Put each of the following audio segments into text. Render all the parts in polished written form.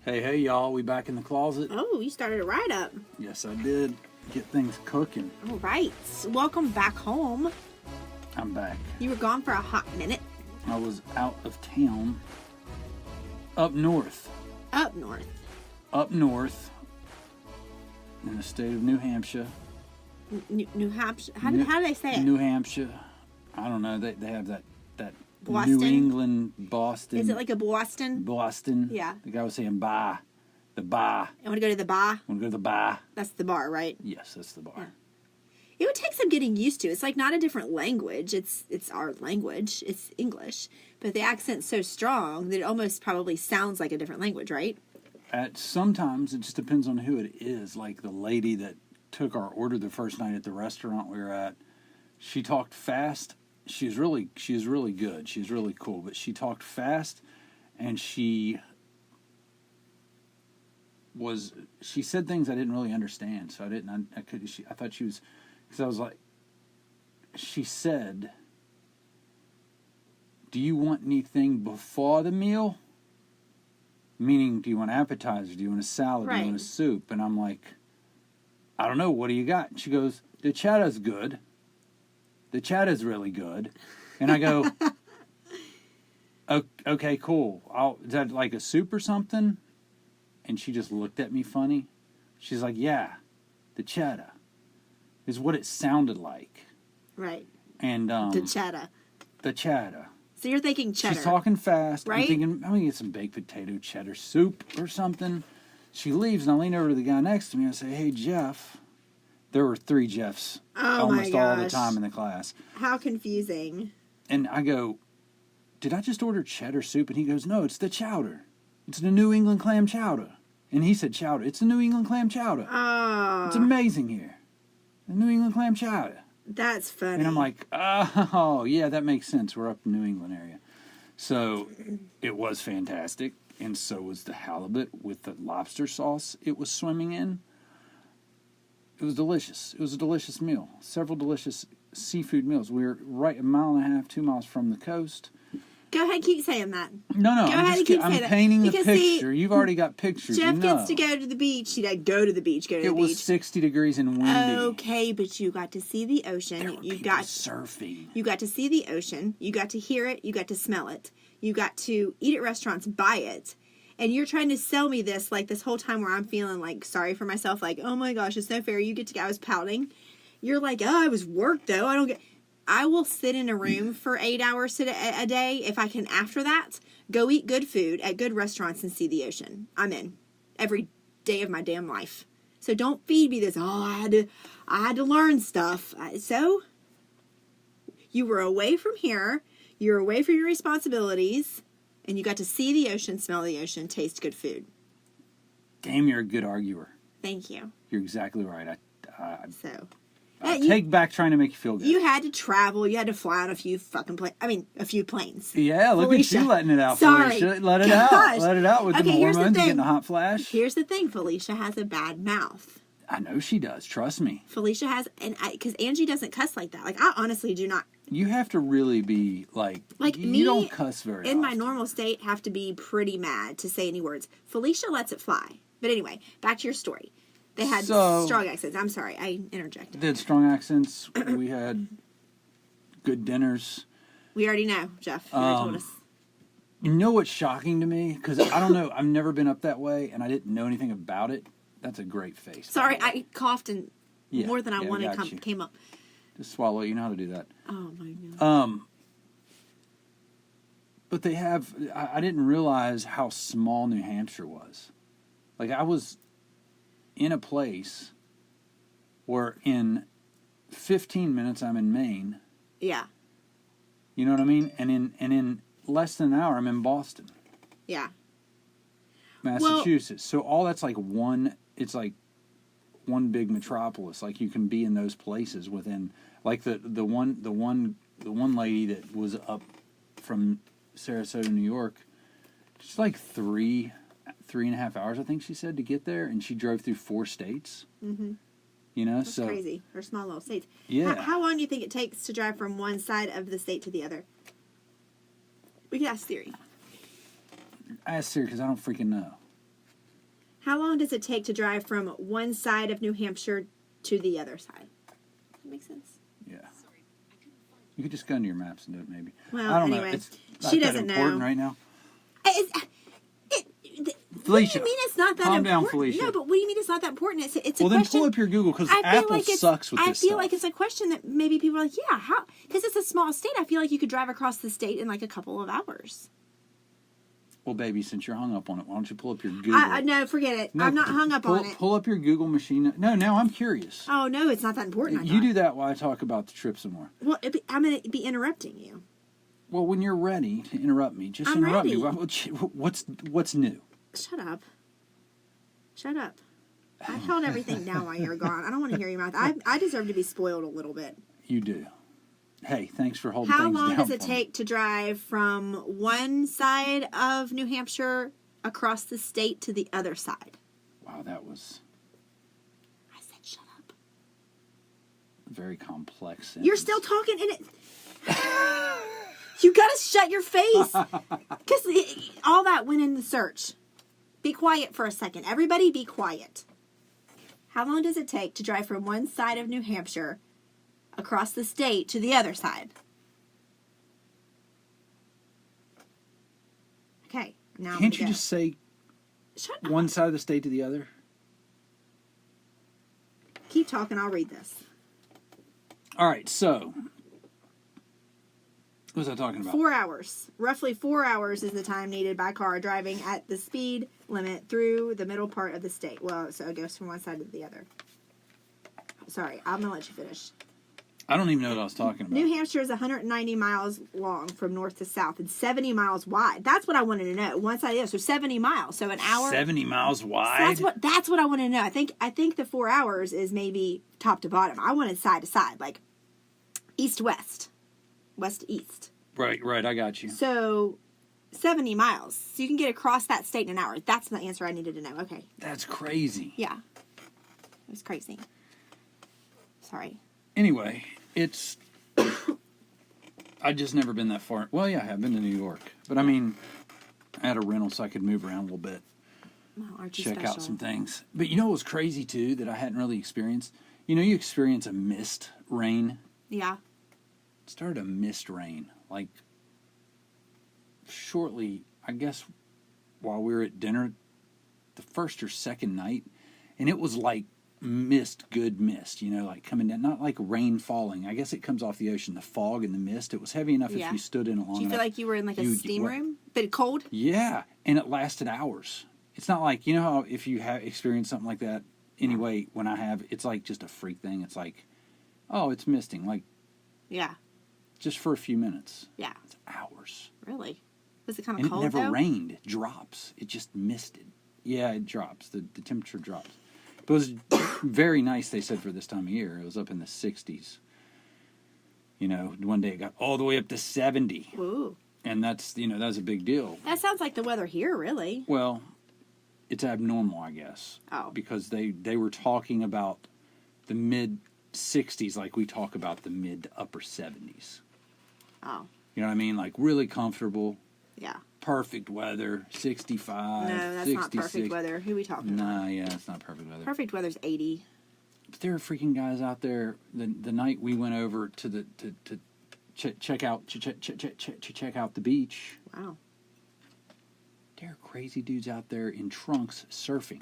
Hey, y'all. We back in the closet? Oh, you started it right up. Yes, I did. Get things cooking. All right. Welcome back home. I'm back. You were gone for a hot minute. I was out of town. Up north. Up north. Up north. In the state of New Hampshire. New Hampshire. How do they say it? New Hampshire. I don't know. They have that Boston? New England, Boston. Is it like a Boston? Boston. Yeah. The guy was saying bar. The bar. I want to go to the bar. Want to go to the bar? That's the bar, right? Yes, that's the bar. Yeah. It would take some getting used to. It's like not a different language. It's our language. It's English. But the accent's so strong that it almost probably sounds like a different language, right? Sometimes it just depends on who it is. Like the lady that took our order the first night at the restaurant we were at, she talked fast. She was really good. She was really cool, but she talked fast, and she said things I didn't really understand. So I thought she was, because I was like, she said, "Do you want anything before the meal?" Meaning, do you want appetizer? Do you want a salad? Right. Do you want a soup? And I'm like, I don't know. What do you got? And she goes, "The cheddar's good. The cheddar's really good." And I go, "Okay, cool. Is that like a soup or something?" And she just looked at me funny. She's like, "Yeah, the cheddar is what it sounded like." Right. And The cheddar. The cheddar. So you're thinking cheddar. She's talking fast. Right? I'm thinking, I'm going to get some baked potato cheddar soup or something. She leaves, and I lean over to the guy next to me and I say, "Hey, Jeff." There were 3 Jeffs almost all the time in the class. How confusing. And I go, "Did I just order cheddar soup?" And he goes, "No, it's the chowder. It's the New England clam chowder." And he said chowder. It's the New England clam chowder. Oh. It's amazing here. The New England clam chowder. That's funny. And I'm like, oh, yeah, that makes sense. We're up in the New England area. So it was fantastic. And so was the halibut with the lobster sauce it was swimming in. It was delicious. It was a delicious meal. Several delicious seafood meals. We were right 1.5 miles, 2 miles from the coast. Go ahead, keep saying that. No, Go ahead and keep I'm saying that. painting the Because, picture. see, You've already got pictures. Jeff you know. gets to go to the beach. He did go to the beach. It was 60 degrees and windy. Okay, but you got to see the ocean. There were You people got surfing. You got to see the ocean. You got to hear it. You got to smell it. You got to eat at restaurants, buy it. And you're trying to sell me this like this whole time where I'm feeling like sorry for myself. Like, oh my gosh, it's no fair. You get to go. I was pouting. You're like, oh, I was worked though. I will sit in a room for 8 hours a day if I can. After that, go eat good food at good restaurants and see the ocean. I'm in every day of my damn life. So don't feed me this. Oh, I had to learn stuff. So you were away from here. You're away from your responsibilities, and you got to see the ocean, smell the ocean, taste good food. Damn, you're a good arguer. Thank you. You're exactly right. I take back trying to make you feel good. You had to travel. You had to fly on a few planes. Yeah, look Felicia. at you letting it out, Sorry. Felicia. Let it Gosh. out. Let it out with the here's hormones. the You're thing. getting a hot flash. Here's the thing. Felicia has a bad mouth. I know she does. Trust me. Felicia has, because Angie doesn't cuss like that. Like, I honestly do not. You have to really be like you me, don't cuss very in often. my normal state, have to be pretty mad to say any words. Felicia lets it fly. But anyway, back to your story. They had strong accents. I'm sorry, I interjected. They had strong accents. We had good dinners. We already know, Jeff. You already told us. You know what's shocking to me? Because I don't know. I've never been up that way, and I didn't know anything about it. That's a great face. Sorry, I coughed and more than I we wanted got you. came up. Just swallow. You know how to do that. Oh my God. But they have. I didn't realize how small New Hampshire was. Like I was in a place where in 15 minutes I'm in Maine. Yeah. You know what I mean? And in less than an hour I'm in Boston. Yeah. Massachusetts. So all that's like one. It's like one big metropolis. Like you can be in those places within. Like the one lady that was up from Sarasota, New York. She's like 3.5 hours, I think she said, to get there, and she drove through 4 states. Mm-hmm. You know, that's crazy. Or small little states. Yeah. How long do you think it takes to drive from one side of the state to the other? We could ask Siri. I asked Siri because I don't freaking know. How long does it take to drive from one side of New Hampshire to the other side? Does that make sense? Yeah. You could just go into your maps and do it, maybe. Well, I don't know. anyway, It's not she that doesn't important know. right now. What Felicia, do you mean it's not that calm important? down, Felicia. No, but what do you mean it's not that important? It's a Well, then question. pull up your Google, because I feel Apple like it's, sucks with I this feel stuff. like it's a question that maybe people are like, yeah, how? Because it's a small state. I feel like you could drive across the state in like a couple of hours. Well, baby, since you're hung up on it, why don't you pull up your Google? No, forget it. No, I'm not hung up on it. Pull up your Google machine. No, now I'm curious. Oh, no, it's not that important. You do that while I talk about the trip some more. Well, I'm going to be interrupting you. Well, when you're ready to interrupt me, just I'm interrupt ready. me. What's new? Shut up. Shut up. I held everything down while you were gone. I don't want to hear your mouth. I deserve to be spoiled a little bit. You do. Hey, thanks for holding How things down. long does it for me. take to drive from one side of New Hampshire across the state to the other side? Wow, that was I said shut up. a very complex sentence. You're still talking and it... You gotta shut your face. Because all that went in the search. Be quiet for a second. Everybody be quiet. How long does it take to drive from one side of New Hampshire across the state to the other side? Okay. Now Can't you just say shut up. one side of the state to the other? Keep talking. I'll read this. All right, so what was I talking about? 4 hours. Roughly 4 hours is the time needed by car driving at the speed limit through the middle part of the state. Well, so it goes from one side to the other. Sorry, I'm going to let you finish. I don't even know what I was talking about. New Hampshire is 190 miles long from north to south and 70 miles wide. That's what I wanted to know. One side to the other. So 70 miles. So an hour. 70 miles wide? That's what I wanted to know. I think the 4 hours is maybe top to bottom. I wanted side to side, like east west, west east. Right, I got you. So 70 miles. So you can get across that state in an hour. That's the answer I needed to know. Okay. That's crazy. Yeah. It was crazy. Sorry. Anyway, it's... I just never been that far. Well, yeah, I have been to New York. But I mean, I had a rental so I could move around a little bit. Well, aren't you Check special? out some things. But you know what was crazy, too, that I hadn't really experienced? You know, you experience a mist rain. Yeah. It started a mist rain. Like, shortly, I guess, while we were at dinner, the first or second night, and it was like mist, good mist, you know, like coming down, not like rain falling. I guess it comes off the ocean, the fog and the mist. It was heavy enough Yeah. if you stood in it long Do you enough. feel like you were in like a steam what- room? But cold? Yeah, and it lasted hours. It's not like, you know how if you have experienced something like that, anyway, when I have, it's like just a freak thing. It's like, oh, it's misting, like Yeah. just for a few minutes. Yeah. It's hours. Really? Was it kind of And cold it never though? rained. It drops. It just misted. Yeah, it drops. The temperature drops. But it was very nice, they said, for this time of year. It was up in the 60s. You know, one day it got all the way up to 70. Ooh. And that's, you know, that's a big deal. That sounds like the weather here, really. Well, it's abnormal, I guess. Oh. Because they were talking about the mid-60s like we talk about the mid to upper 70s. Oh. You know what I mean? Like really comfortable. Yeah. Perfect weather, 65, No, that's 66. not perfect weather. Who are we talking about? Nah, yeah, it's not perfect weather. Perfect weather's 80. But there are freaking guys out there. The night we went over to the check out the beach. Wow. There are crazy dudes out there in trunks surfing.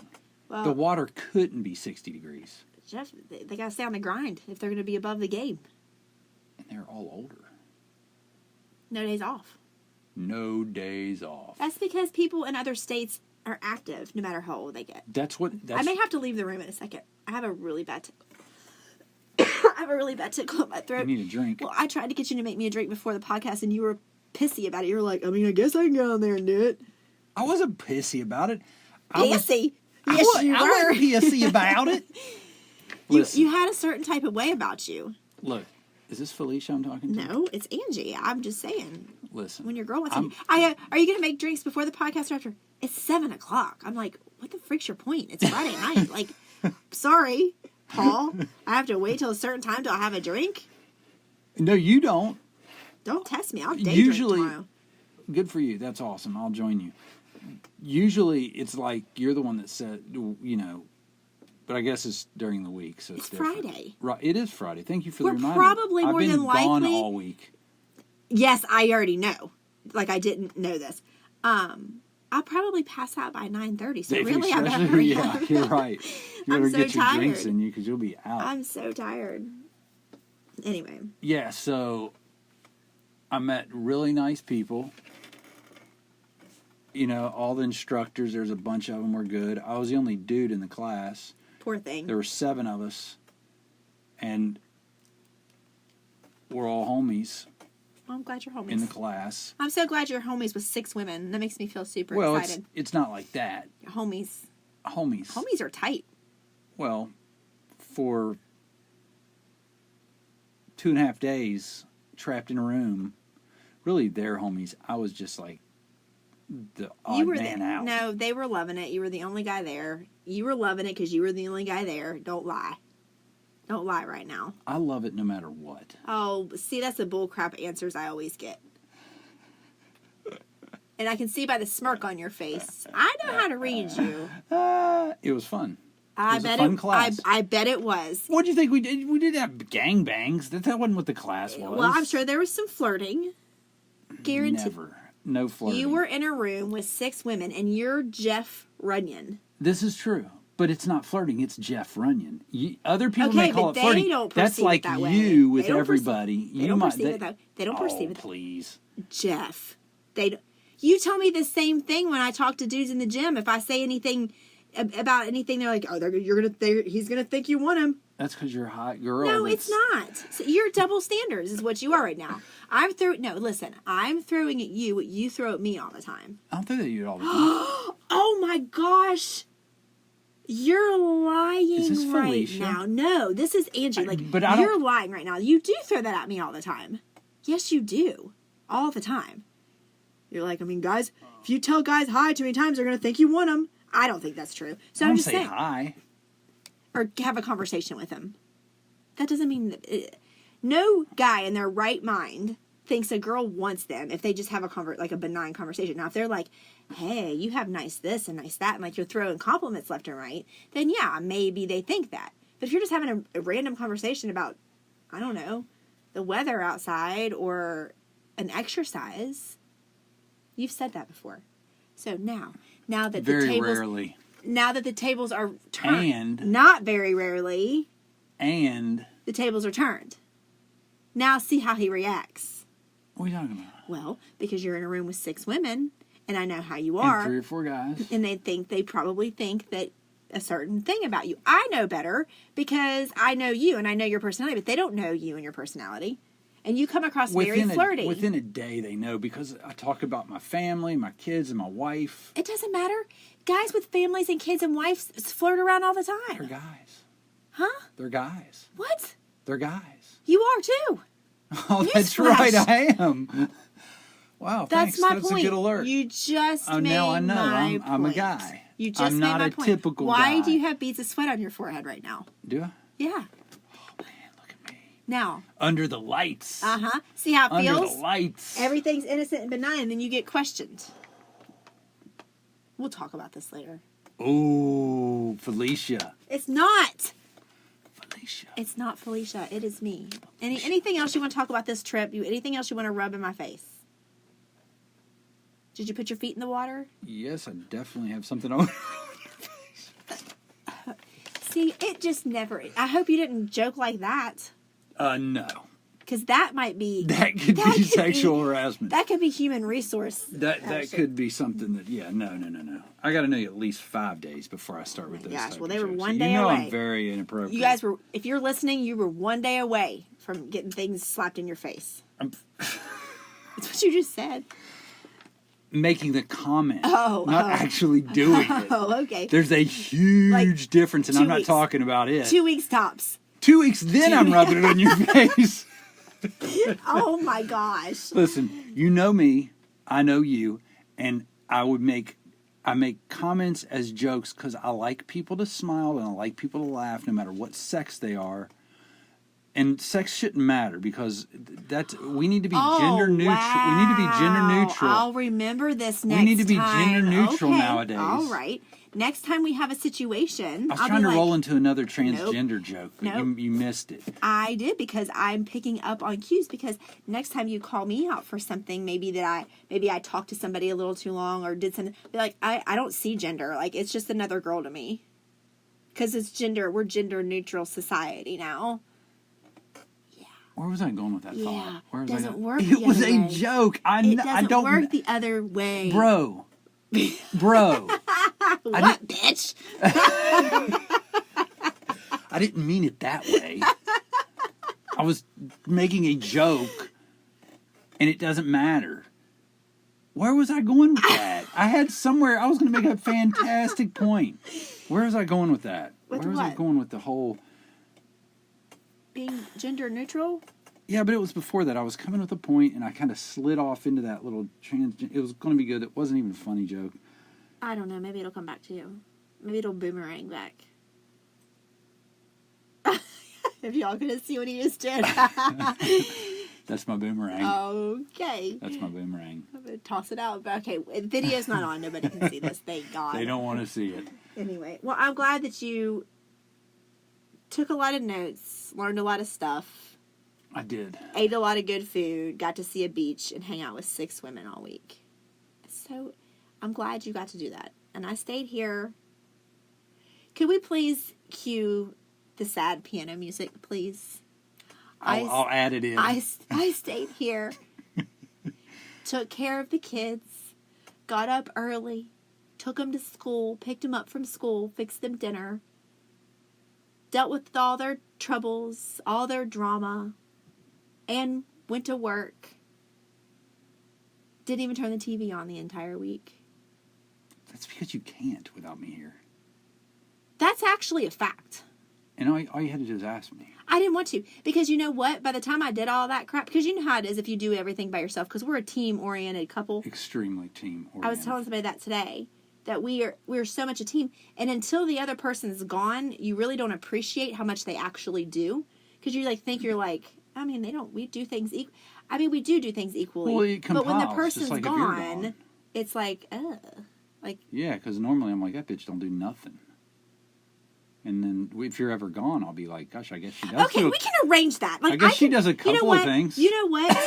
Well, The water couldn't be 60 degrees, Jeff, they got to stay on the grind if they're going to be above the game. and they're all older. No days off. No days off. That's because people in other states are active no matter how old they get. That's I may have to leave the room in a second. I have a really bad I have a really bad tickle in my you throat. need a drink. Well, I tried to get you to make me a drink before the podcast, and you were pissy about it. You were like, I mean, I guess I can go on there and do it. I wasn't pissy about it. I was- Pissy? I Yes, wa- you I were. wasn't pissy about it. Listen, You had a certain type of way about you. look, is this Felicia I'm talking to? No, it's Angie. I'm just saying. Listen. When your girl wants I'm- to, are you going to make drinks before the podcast or after? It's 7:00. I'm like, what the frick's your point? It's Friday night. Like, sorry, Paul. I have to wait till a certain time till I have a drink. No, you don't. Don't test me. I'll day Usually- drink tomorrow. Good for you. That's awesome. I'll join you. Usually, it's like you're the one that said, but I guess it's during the week, so it's different. Friday. Right, it is Friday. Thank you for We're the reminder. probably more I've been than gone likely- all week. Yes, I already know. Like, I didn't know this. I'll probably pass out by 9:30, so really I better hurry Yeah, up. you're right. You I'm better so get your drinks tired. in you because you'll be out. I'm so tired. Anyway. Yeah, so I met really nice people. All the instructors, there's a bunch of them were good. I was the only dude in the class. Poor thing. There were 7 of us, and we're all homies Well, I'm glad you're homies. in the class. I'm so glad you're homies with 6 women. That makes me feel super Well, excited. it's not like that. Homies. Homies. Homies are tight. Well, for 2.5 days trapped in a room, really they're homies. I was just like the odd man out. No, they were loving it. You were the only guy there. You were loving it because you were the only guy there. Don't lie. Don't lie right now. I love it no matter what. Oh, see, that's the bullcrap answers I always get. And I can see by the smirk on your face. I know how to read you. It was fun. I was a bet fun it. class. I bet it was. What do you think we did? We did have gangbangs. That wasn't what the class was. Well, I'm sure there was some flirting. Guaranteed. Never. No flirting. You were in a room with 6 women, and you're Jeff Runyon. This is true. But it's not flirting. It's Jeff Runyon. Other people Okay, may call but it flirting. they don't That's perceive like it that way. you with They don't everybody. They don't perceive it that way. They don't perceive it that way. Please. Jeff, you tell me the same thing when I talk to dudes in the gym. If I say anything about anything, they're like, "Oh, he's gonna think you want him." That's because you're a hot girl. No, it's not. So you're double standards, is what you are right now. I'm throwing at you what you throw at me all the time. I don't think that you all the time. Oh my gosh. You're lying Is this right Felicia? now. No, this is Angie. You're lying right now. You do throw that at me all the time. Yes, you do. All the time. You're like, guys, if you tell guys hi too many times, they're going to think you want them. I don't think that's true. So I I'm don't just say saying. hi. Or have a conversation with them. That doesn't mean that... no guy in their right mind thinks a girl wants them if they just have a benign conversation. Now, if they're like, hey, you have nice this and nice that, and you're throwing compliments left and right, then yeah, maybe they think that. But if you're just having a random conversation about, I don't know, the weather outside or an exercise, you've said that before. So now that Very rarely. Now that the tables are turned, And not very rarely, the tables are turned. Now see how he reacts. what are you talking about? Well, because you're in a room with 6 women, and I know how you And are, 3 or 4 guys. and they probably think that a certain thing about you. I know better because I know you and I know your personality, but they don't know you and your personality. And you come across very flirty. Within a day, they know because I talk about my family, my kids, and my wife. It doesn't matter. Guys with families and kids and wives flirt around all the They're time. guys. Huh? They're guys. What? They're guys. You are too. Oh, that's Newsflash. right. I am. Wow, That's thanks. my That's point. a good alert. You just made now I know. my I'm a point. guy. You just I'm made not my a point. typical Why guy. do you have beads of sweat on your forehead right now? Do I? Yeah. Oh, man, look at me. Now. Under the lights. Uh-huh. See how it Under feels? the lights. Everything's innocent and benign, and then you get questioned. We'll talk about this later. Ooh, Felicia. It's not. Felicia. It's not Felicia. It is me. Anything else you want to talk about this trip? Anything else you want to rub in my face? Did you put your feet in the water? Yes, I definitely have something on. See, it just never... I hope you didn't joke like that. No. Because that might be... That could be sexual harassment. That could be human resource. That could be something that, yeah, no. I got to know you at least 5 days before I start with those. Gosh, type well, of they were jokes. one day You know away. I'm very inappropriate. You guys were... If you're listening, you were one day away from getting things slapped in your face. That's what you just said. Making the comment, Oh, not actually doing it. Oh, okay. There's a huge difference, and 2 I'm not weeks. talking about it. 2 weeks tops. 2 weeks, then I'm rubbing it on your face. Oh my gosh. Listen, you know me, I know you, and I make comments as jokes because I like people to smile and I like people to laugh no matter what sex they are. And sex shouldn't matter because we need to be gender neutral. Wow. We need to be gender neutral. I'll remember this next time. We need to be gender neutral nowadays. All right. Next time we have a situation, I was trying to roll into another transgender joke, but you missed it. I did because I'm picking up on cues. Because next time you call me out for something, maybe I talked to somebody a little too long or did something. Be like, I don't see gender. Like it's just another girl to me. Because it's gender. We're gender neutral society now. Where was I going with that thought? Where was doesn't I work. It was a joke. It doesn't work the other way, bro. What, bitch? I didn't mean it that way. I was making a joke, and it doesn't matter. Where was I going with that? I was going to make a fantastic point. Where was I going with that? With Where was I what? going with the whole... Being gender neutral? Yeah, but it was before that. I was coming with a point, and I kind of slid off into that little it was going to be good. It wasn't even a funny joke. I don't know. Maybe it'll come back to you. Maybe it'll boomerang back. If y'all could see what he just did. That's my boomerang. Okay. That's my boomerang. I'm going to toss it out. But okay, the video's not on. Nobody can see this. Thank God. They don't want to see it. Anyway, well, I'm glad that you took a lot of notes, learned a lot of stuff. I did. Ate a lot of good food, got to see a beach, and hang out with 6 women all week. So I'm glad you got to do that. And I stayed here. Could we please cue the sad piano music, please? I'll add it in. I stayed here, took care of the kids, got up early, took them to school, picked them up from school, fixed them dinner, dealt with all their troubles, all their drama, and went to work. Didn't even turn the TV on the entire week. That's because you can't without me here. That's actually a fact. And all you had to do is ask me. I didn't want to. Because you know what? By the time I did all that crap, because you know how it is if you do everything by yourself, because we're a team-oriented couple. Extremely team-oriented. I was telling somebody that today, that we're so much a team. And until the other person's gone, you really don't appreciate how much they actually do. Because you think we do things we do things equally. Well, it but when the compiles, person's just like if you're gone, it's like, yeah, because normally I'm like, that bitch don't do nothing. And then if you're ever gone, I'll be like, gosh, I guess she does. Okay, we can arrange that. I guess she does a couple of things. You know what?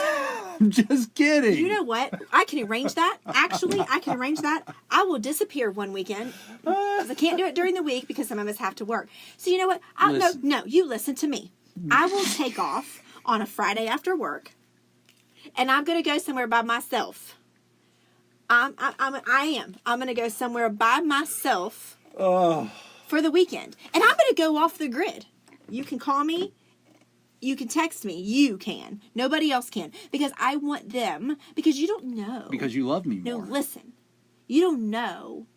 I'm just kidding. You know what? I can arrange that. Actually, I can arrange that. I will disappear one weekend because I can't do it during the week because some of us have to work. So you know what? No, you listen to me. I will take off on a Friday after work, and I'm going to go somewhere by myself. I'm going to go somewhere by myself. Oh. For the weekend. And I'm going to go off the grid. You can call me. You can text me. You can. Nobody else can. Because I want them. Because you don't know. Because you love me more. No, listen. You don't know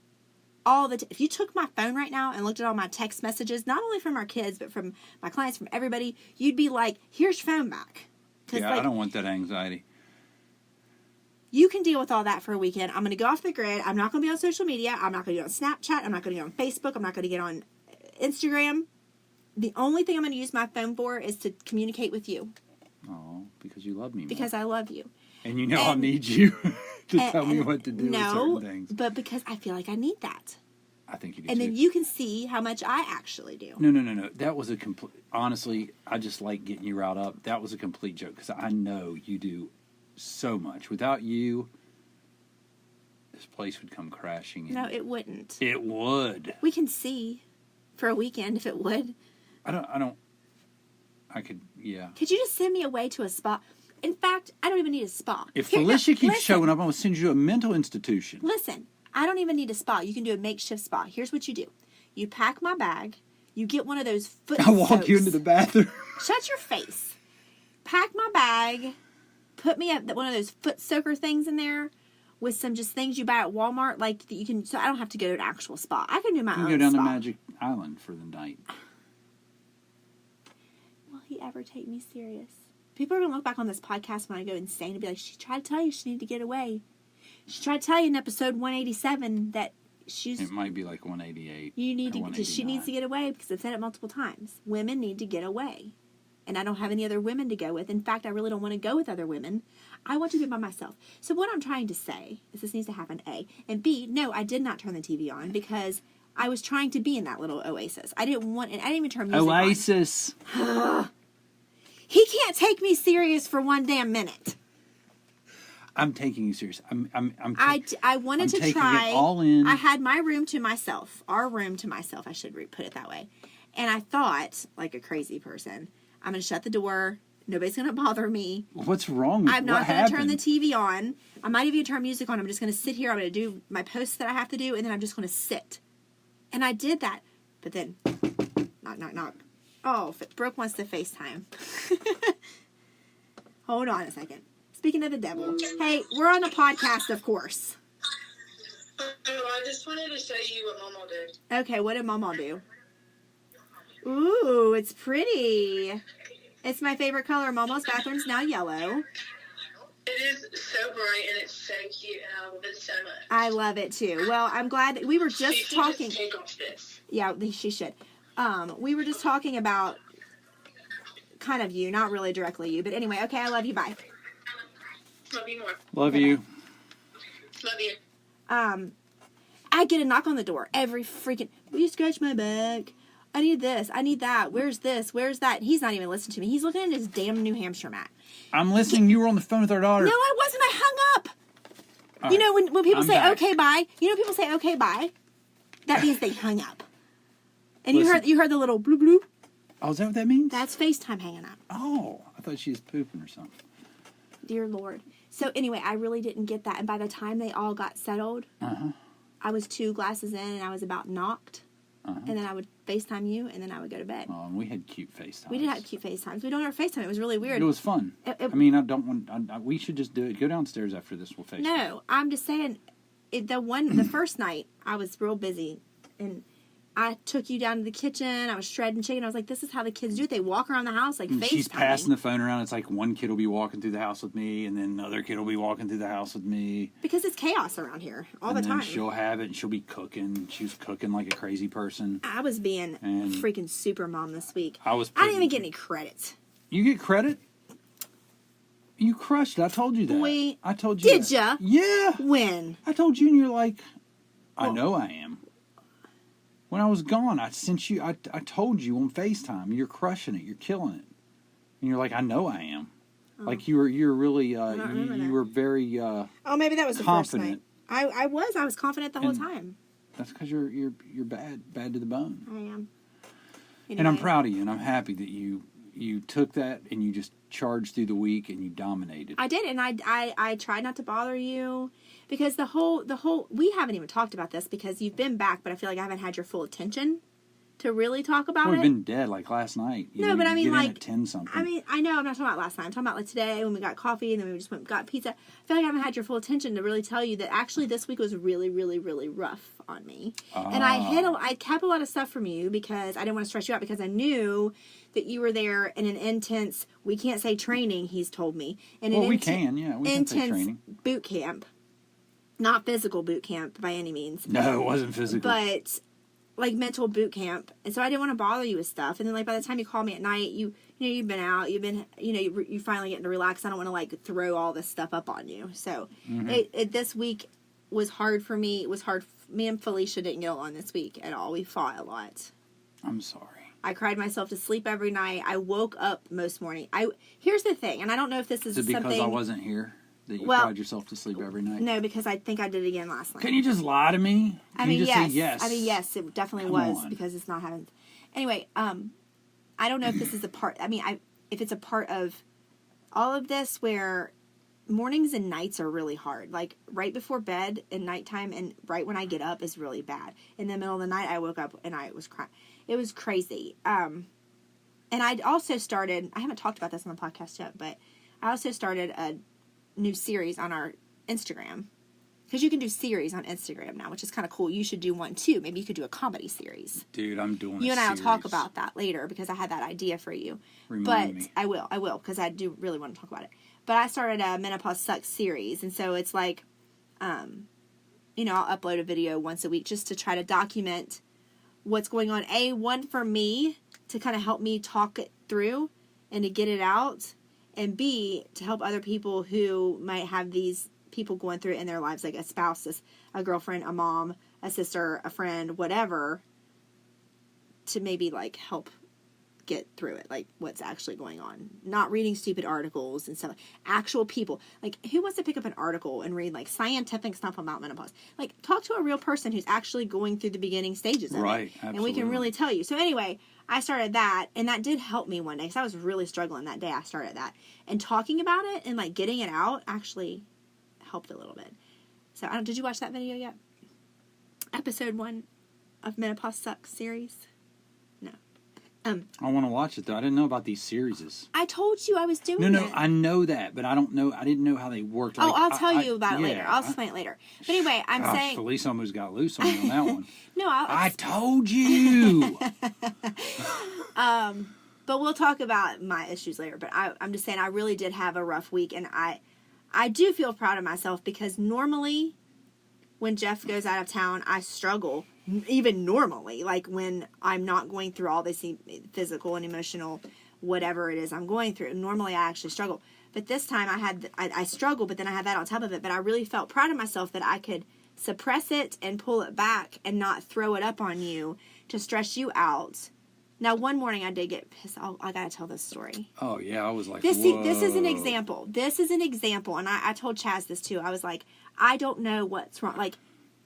all the... if you took my phone right now and looked at all my text messages, not only from our kids, but from my clients, from everybody, you'd be like, here's your phone back. Yeah, I don't want that anxiety. You can deal with all that for a weekend. I'm going to go off the grid. I'm not going to be on social media. I'm not going to get on Snapchat. I'm not going to get on Facebook. I'm not going to get on Instagram. The only thing I'm going to use my phone for is to communicate with you. Oh, because you love me more. Because I love you. And I'll need you to tell me what to do with certain things. But because I feel like I need that. I think you do and too. Then you can see how much I actually do. No. That was a complete... Honestly, I just like getting you riled up. That was a complete joke because I know you do so much. Without you, this place would come crashing in. No, it wouldn't. It would. We can see for a weekend if it would. I could, yeah. Could you just send me away to a spa? In fact, I don't even need a spa. If Felicia keeps showing up, I'm going to send you to a mental institution. Listen, I don't even need a spa. You can do a makeshift spa. Here's what you do. You pack my bag. You get one of those foot I walk soaks. you into the bathroom. Shut your face. Pack my bag. Put me at one of those foot soaker things in there with some just things you buy at Walmart, like that you can. So I don't have to go to an actual spa. I can do my own. You can go down spa. to Magic Island for the night. Will he ever take me serious? People are gonna look back on this podcast when I go insane and be like, "She tried to tell you she needed to get away. She tried to tell you in episode 187 that she's." It might be like 188. You need to. She needs to get away because I've said it multiple times. Women need to get away. and I don't have any other women to go with. In fact, I really don't want to go with other women. I want to be by myself. So what I'm trying to say is this needs to happen, A. And B, no, I did not turn the TV on because I was trying to be in that little oasis. I didn't want, and I didn't even turn music on. Oasis. He can't take me serious for one damn minute. I'm taking you serious. I wanted to taking try. It all in. I had my room to myself, our room to myself. I should put it that way. And I thought, like a crazy person, I'm going to shut the door. Nobody's going to bother me. What's wrong with I'm not going to turn the TV on. I might even turn music on. I'm just going to sit here. I'm going to do my posts that I have to do, and then I'm just going to sit. And I did that. But then, knock, knock, knock. Oh, Brooke wants to FaceTime. Hold on a second. Speaking of the devil. Hey, we're on a podcast, of course. Oh, I just wanted to show you what Mama did. Okay, what did Mama do? Ooh, it's pretty. It's my favorite color. Mama's bathroom's now yellow. It is so bright and it's so cute and I love it so much. I love it too. Well, I'm glad that we were just She should talking. Just take off this. Yeah, she should. We were just talking about kind of you, not really directly you, but anyway. Okay, I love you. Bye. Love you more. Love you. Love you. I get a knock on the door every freaking. Will you scratch my back? I need this. I need that. Where's this? Where's that? He's not even listening to me. He's looking at his damn New Hampshire map. I'm listening. You were on the phone with our daughter. No, I wasn't. I hung up. All you right. know, when people I'm say, back. okay, bye. You know, people say, okay, bye. That means they hung up. And Listen. you heard the little bloop bloop. Oh, is that what that means? That's FaceTime hanging up. Oh, I thought she was pooping or something. Dear Lord. So anyway, I really didn't get that. And by the time they all got settled, I was 2 glasses in and I was about knocked. And then I would FaceTime you and then I would go to bed. Oh, and we had cute FaceTime. We did have cute FaceTimes. We don't have FaceTime. It was really weird. It was fun. I mean, I don't want. We should just do it. Go downstairs after this. We'll FaceTime. No, I'm just saying, the first night, I was real busy, and I took you down to the kitchen, I was shredding chicken, I was like, this is how the kids do it, they walk around the house like FaceTiming. She's passing the phone around, it's like one kid will be walking through the house with me, and then another kid will be walking through the house with me. Because it's chaos around here, all the And time. then she'll have it, and she'll be cooking, she was cooking like a crazy person. I was being And freaking super mom this week. I didn't even get any credit. You get credit? You crushed it. I told you that. Boy, I told you. did that. ya? Yeah. When? I told you, and you're like, I know I am. When I was gone, I sent you. I told you on FaceTime, you're crushing it. You're killing it. And you're like, I know I am. Like you were really. You were very. Oh, maybe that was the confident. first night. I was confident the whole time. That's because you're bad to the bone. I am. And I'm Anyway. proud of you, and I'm happy that you took that and you just charged through the week and you dominated. I did, and I tried not to bother you because the whole we haven't even talked about this because you've been back, but I feel like I haven't had your full attention to really talk about We've it. been dead like last night. No, but I mean, get in like, at 10 something. I mean, I know I'm not talking about last night. I'm talking about like today when we got coffee and then we just went and got pizza. I feel like I haven't had your full attention to really tell you that actually this week was really, really, really rough on me. And I kept a lot of stuff from you because I didn't want to stress you out because I knew that you were there in an intense, we can't say training, he's told me. Well, we can say training. Boot camp. Not physical boot camp by any means. No, it wasn't physical. But like mental boot camp, and so I didn't want to bother you with stuff. And then like by the time you call me at night, you've been out, you finally getting to relax. I don't want to like throw all this stuff up on you. So this week was hard for me. It was hard. Me and Felicia didn't get along this week at all. We fought a lot. I'm sorry. I cried myself to sleep every night. I woke up most morning. Here's the thing, and I don't know if this is Is it because something. I wasn't here that you cried yourself to sleep every night? No, because I think I did it again last night. Can you just lie to me? I mean, you just yes. say yes? I mean, yes, it definitely Come was on. because it's not having. Anyway, I don't know if this is a part. I mean, if it's a part of all of this where mornings and nights are really hard. Like right before bed and nighttime, and right when I get up is really bad. In the middle of the night, I woke up and I was crying. It was crazy. And I'd also started. I haven't talked about this on the podcast yet, but I also started a new series on our Instagram. Because you can do series on Instagram now, which is kind of cool. You should do one too. Maybe you could do a comedy series. Dude, I'm doing You a and I will talk series. about that later because I had that idea for you. Remind me. I will because I do really want to talk about it. But I started a Menopause Sucks series, and so it's like, I'll upload a video once a week just to try to document what's going on. One for me to kind of help me talk it through, and to get it out, and B, to help other people who might have these people going through it in their lives, like a spouse, a girlfriend, a mom, a sister, a friend, whatever, to maybe like help get through it, like what's actually going on. Not reading stupid articles and stuff. Actual people. Like, who wants to pick up an article and read like scientific stuff about menopause? Like, talk to a real person who's actually going through the beginning stages of Right, it. And we can really tell you. So anyway, I started that, and that did help me one day, because I was really struggling that day. I started that. And talking about it and like getting it out actually helped a little bit. So, did you watch that video yet? Episode 1 of Menopause Sucks series? No. I want to watch it though. I didn't know about these series. I told you I was doing No, it. I know that, but I don't know. I didn't know how they worked. Like, I'll tell you about it later. I'll explain it later. But anyway, I'm saying. Felice almost got loose on me on that one. No, I told you. But we'll talk about my issues later. But I'm just saying, I really did have a rough week, and I do feel proud of myself, because normally when Jeff goes out of town, I struggle. Even normally, like when I'm not going through all this physical and emotional, whatever it is I'm going through. Normally, I actually struggle. But this time, I struggled, but then I had that on top of it. But I really felt proud of myself that I could suppress it and pull it back and not throw it up on you to stress you out. Now, one morning I did get pissed. I gotta tell this story. Oh yeah, I was like, this whoa. is an example. This is an example, and I told Chaz this too. I was like, I don't know what's wrong. Like,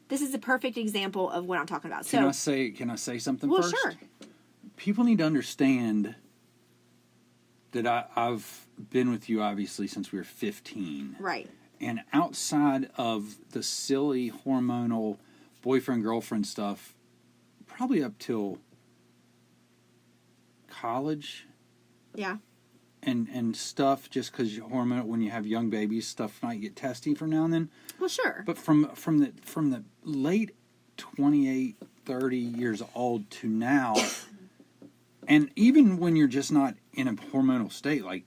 this is a perfect example of what I'm talking about. Can I say something well, first? Well, sure. People need to understand that I've been with you obviously since we were 15. Right. And outside of the silly hormonal boyfriend-girlfriend stuff, probably up till college. Yeah. And stuff, just because when you have young babies, stuff might get testy from now and then. Well, sure. But from the late 28, 30 years old to now, and even when you're just not in a hormonal state, like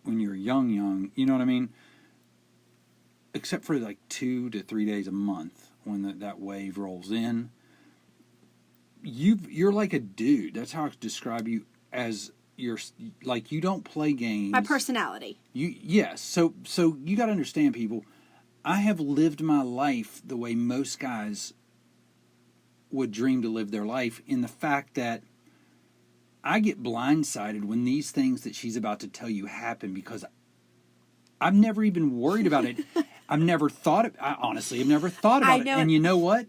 when you're young, you know what I mean? Except for like 2 to 3 days a month when that wave rolls in, you're like a dude. That's how I describe you, as you're like, you don't play games. My personality. Yes. So you got to understand, people. I have lived my life the way most guys would dream to live their life, in the fact that I get blindsided when these things that she's about to tell you happen, because I've never even worried about it. I've never thought it. Honestly, I've never thought about it. And you know what?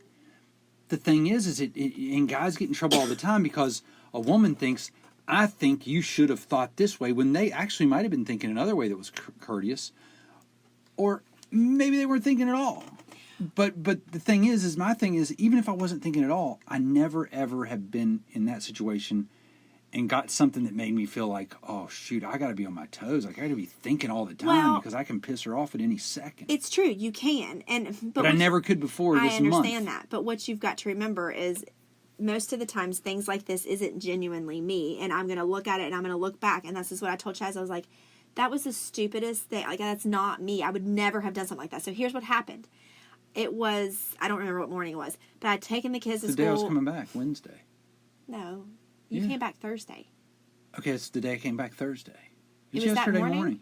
The thing is and guys get in trouble all the time because a woman thinks, I think you should have thought this way, when they actually might have been thinking another way that was courteous, or maybe they weren't thinking at all. But the thing is my thing is, even if I wasn't thinking at all, I never ever have been in that situation and got something that made me feel like, oh shoot, I got to be on my toes. Like, I got to be thinking all the time, because I can piss her off at any second. It's true, you can, but I never could before this month. I understand that, but what you've got to remember is, most of the times things like this isn't genuinely me, and I'm going to look at it and I'm going to look back, and this is what I told Chaz. I was like, that was the stupidest thing. Like, that's not me. I would never have done something like that. So here's what happened. It was, I don't remember what morning it was, but I'd taken the kids to school. The day I was coming back, Wednesday. No, you came back Thursday. Okay, it's the day I came back Thursday. It was yesterday morning?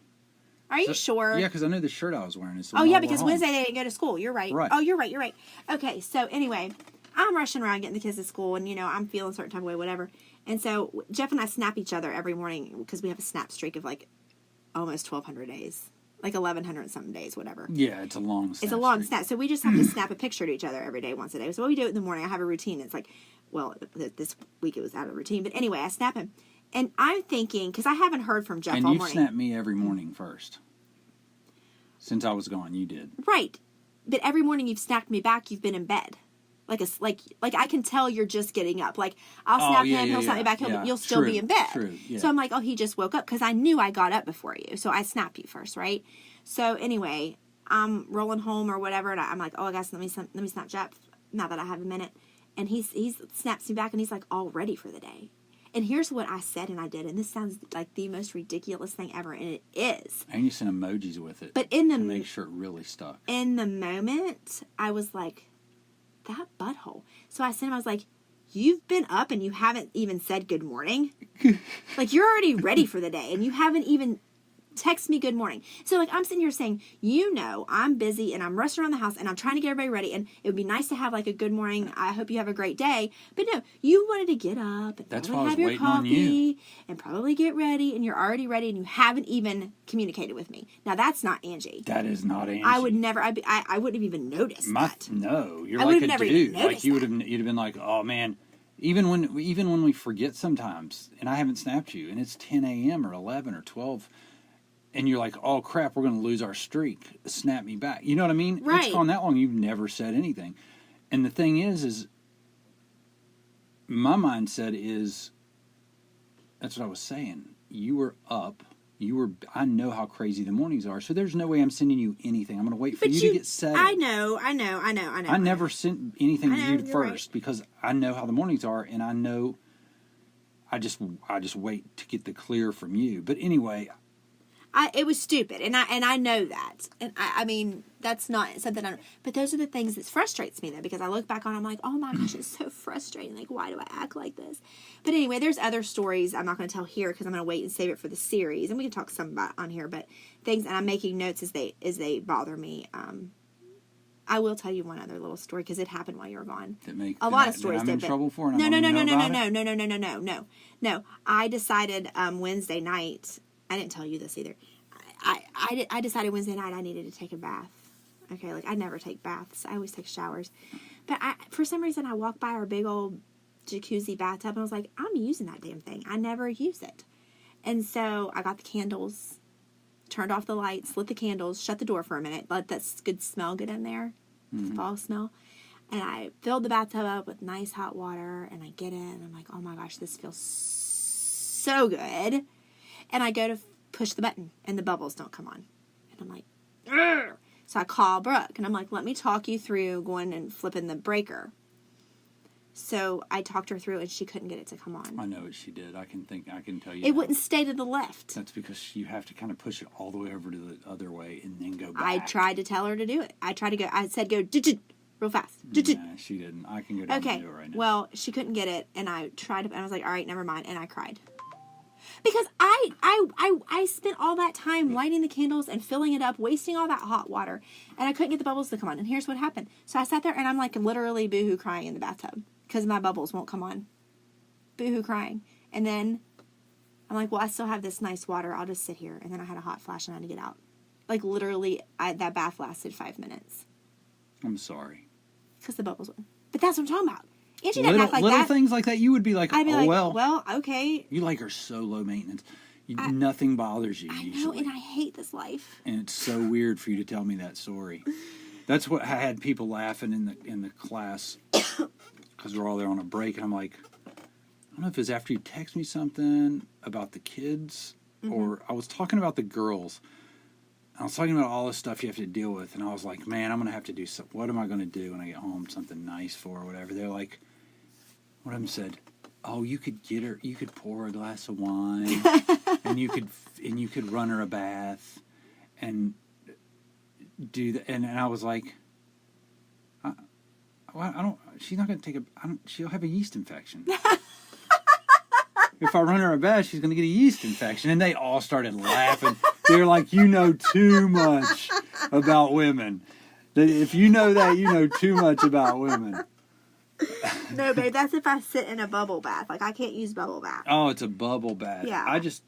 Are you sure? Yeah, because I knew the shirt I was wearing. Because Wednesday they didn't go to school. You're right. Oh, you're right. Okay, so anyway, I'm rushing around getting the kids to school, and, I'm feeling a certain type of way, whatever. And so Jeff and I snap each other every morning, because we have a snap streak of like almost 1,200 days. Like 1,100 something days, whatever. Yeah, it's a long snap. It's a long snap. So we just have to snap a picture to each other every day, once a day. So what we do in the morning, I have a routine. It's like, well, this week it was out of routine. But anyway, I snap him. And I'm thinking, because I haven't heard from Jeff all morning. And you snap me every morning first. Since I was gone, you did. Right. But every morning you've snapped me back, you've been in bed. Like I can tell you're just getting up. Like, I'll snap him, he'll snap me back, you'll still be in bed. True, yeah. So I'm like, oh, he just woke up, because I knew I got up before you. So I snapped you first, right? So anyway, I'm rolling home or whatever, and I'm like, oh, I guess let me snap Jeff, now that I have a minute. And he snaps me back, and he's like, all ready for the day. And here's what I said and I did, and this sounds like the most ridiculous thing ever, and it is. And you sent emojis with it. But to make sure it really stuck. In the moment, I was like, that butthole. So I sent him, I was like, you've been up and you haven't even said good morning. Like, you're already ready for the day and you haven't even text me good morning. So, like, I'm sitting here saying, I'm busy and I'm rushing around the house and I'm trying to get everybody ready, and it would be nice to have like a good morning, I hope you have a great day. But no, you wanted to get up and That's probably why I was have your waiting on you. coffee and probably get ready, and you're already ready and you haven't even communicated with me. Now, that's not Angie. That is not Angie. I would never, I wouldn't have even noticed that. No, you're I like would've a never even dude. Like, noticed you'd have been like, oh man. Even when we forget sometimes, and I haven't snapped you, and it's 10 a.m. or 11 or 12, and you're like, oh crap, we're going to lose our streak. Snap me back. You know what I mean? Right. It's gone that long. You've never said anything. And the thing is my mindset is, that's what I was saying. You were up. I know how crazy the mornings are, so there's no way I'm sending you anything. I'm going to wait for you to get settled. I know. I never sent anything to you you're first right. because I know how the mornings are, and I know I just wait to get the clear from you. But anyway, it was stupid, and I know that, and I mean, that's not something but those are the things that frustrates me, though, because I look back on, I'm like, oh my gosh, it's so frustrating. Like, why do I act like this? But anyway, there's other stories I'm not going to tell here because I'm going to wait and save it for the series, and we can talk some about on here. But things, and I'm making notes as they bother me. I will tell you one other little story because it happened while you were gone. A lot of stories I'm in did. trouble for it. No. I decided Wednesday night. I didn't tell you this either. I decided Wednesday night I needed to take a bath. Okay, like, I never take baths. I always take showers. But for some reason, I walked by our big old jacuzzi bathtub and I was like, I'm using that damn thing. I never use it. And so I got the candles, turned off the lights, lit the candles, shut the door for a minute, let that good smell get in there, the fall smell. And I filled the bathtub up with nice hot water, and I get in, and I'm like, oh my gosh, this feels so good. And I go to push the button, and the bubbles don't come on. And I'm like, ugh. So I call Brooke, and I'm like, let me talk you through going and flipping the breaker. So I talked her through, and she couldn't get it to come on. I know what she did. I can tell you. It wouldn't stay to the left. That's because you have to kind of push it all the way over to the other way and then go back. I tried to tell her to do it. I said, go real fast. Nah, she didn't. I can go down and do it right now. Well, she couldn't get it, and I tried to, and I was like, all right, never mind, and I cried. Because I spent all that time lighting the candles and filling it up, wasting all that hot water, and I couldn't get the bubbles to come on. And here's what happened. So I sat there, and I'm like literally boohoo crying in the bathtub because my bubbles won't come on. Boohoo crying. And then I'm like, well, I still have this nice water. I'll just sit here. And then I had a hot flash, and I had to get out. Like, literally, that bath lasted 5 minutes. I'm sorry. Because the bubbles went. But that's what I'm talking about. Angie doesn't act like little that. things like that, you would be like, I'd be like, well, okay. You like are so low maintenance. Nothing bothers you. I know, usually. and I hate this life. And it's so weird for you to tell me that story. That's what I had people laughing in the class because we're all there on a break, and I'm like, I don't know if it's after you text me something about the kids, or I was talking about the girls. I was talking about all the stuff you have to deal with, and I was like, man, I'm going to have to do something. What am I going to do when I get home? Something nice for her or whatever. They're like, one of them said, oh, you could pour her a glass of wine, and you could run her a bath, and do that. And I was like, she's not going to she'll have a yeast infection. If I run her a bath, she's going to get a yeast infection. And they all started laughing. They're like, you know too much about women. If you know that, you know too much about women. No, babe, that's if I sit in a bubble bath. Like, I can't use bubble bath. Oh, it's a bubble bath. Yeah. I just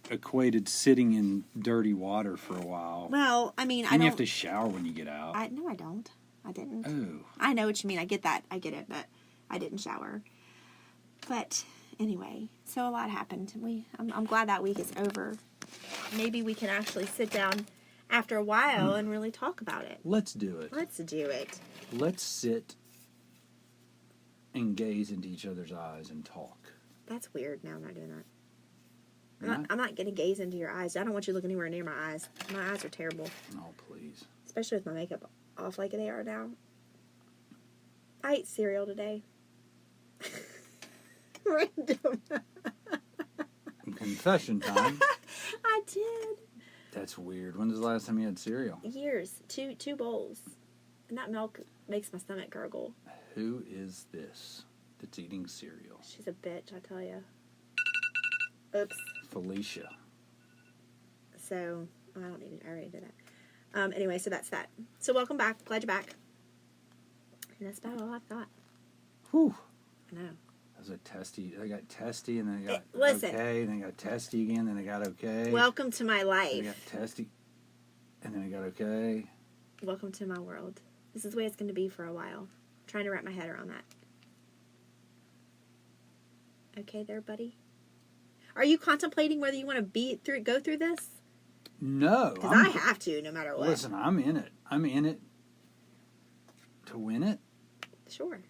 equated sitting in dirty water for a while. Well, I mean, And you have to shower when you get out. No, I don't. I didn't. Oh. I know what you mean. I get that. I get it, but I didn't shower. But anyway, so a lot happened. I'm glad that week is over. Maybe we can actually sit down after a while and really talk about it. Let's do it. Let's do it. Let's sit and gaze into each other's eyes and talk. That's weird. No, I'm not doing that. I'm not going to gaze into your eyes. I don't want you looking anywhere near my eyes. My eyes are terrible. Oh, please. Especially with my makeup off like they are now. I ate cereal today. Random. Confession time. I did. That's weird. When was the last time you had cereal? Years. Two bowls. And that milk makes my stomach gurgle. Who is this? that's eating cereal. She's a bitch, I tell you. Oops. Felicia. So, I don't need to, I already did that. Anyway, so that's that. So welcome back. Glad you're back. And that's about all I've got. Whew. I know. That was a testy. They got testy, and then they got Listen. okay, and then they got testy again, then they got okay. Welcome to my They life. got testy, and then they got okay. Welcome to my world. This is the way it's going to be for a while. I'm trying to wrap my head around that. Okay there, buddy? Are you contemplating whether you want to go through this? No. Because I have to, no matter what. Listen, I'm in it. I'm in it to win it. Sure.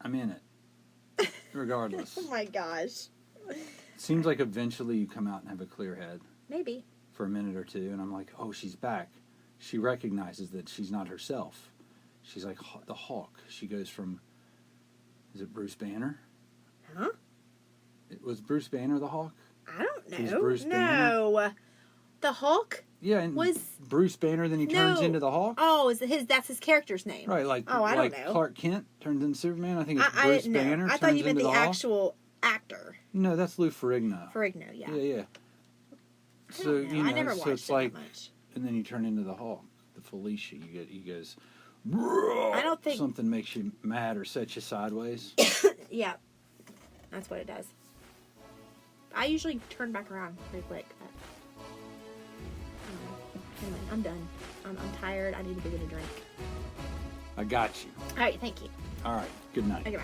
I'm in it. Regardless. Oh my gosh. Seems like eventually you come out and have a clear head Maybe. for a minute or two, and I'm like, oh, she's back. She recognizes that she's not herself. She's like the Hawk. She goes from, is it Bruce Banner? Huh? Was Bruce Banner the Hawk? I don't know. He's Bruce no. The Hulk? Yeah, and Was Bruce Banner, then he turns No. into the Hawk? Oh, that's his character's name. Right, like, Oh, I don't like know. Clark Kent turns into Superman. I think it's I Bruce didn't know. Banner I turns thought you meant into the the Hawk. actual actor. No, that's Lou Ferrigno. Ferrigno, yeah. Yeah. I So, don't know. you know, I never so watched it's it like, that much. and then you turn into the Hawk, the Felicia. He goes, I don't think... something makes you mad or sets you sideways. Yeah. That's what it does. I usually turn back around pretty quick. But, anyway, I'm done. I'm tired. I need to go get a drink. I got you. All right, thank you. All right, good night. Okay, bye.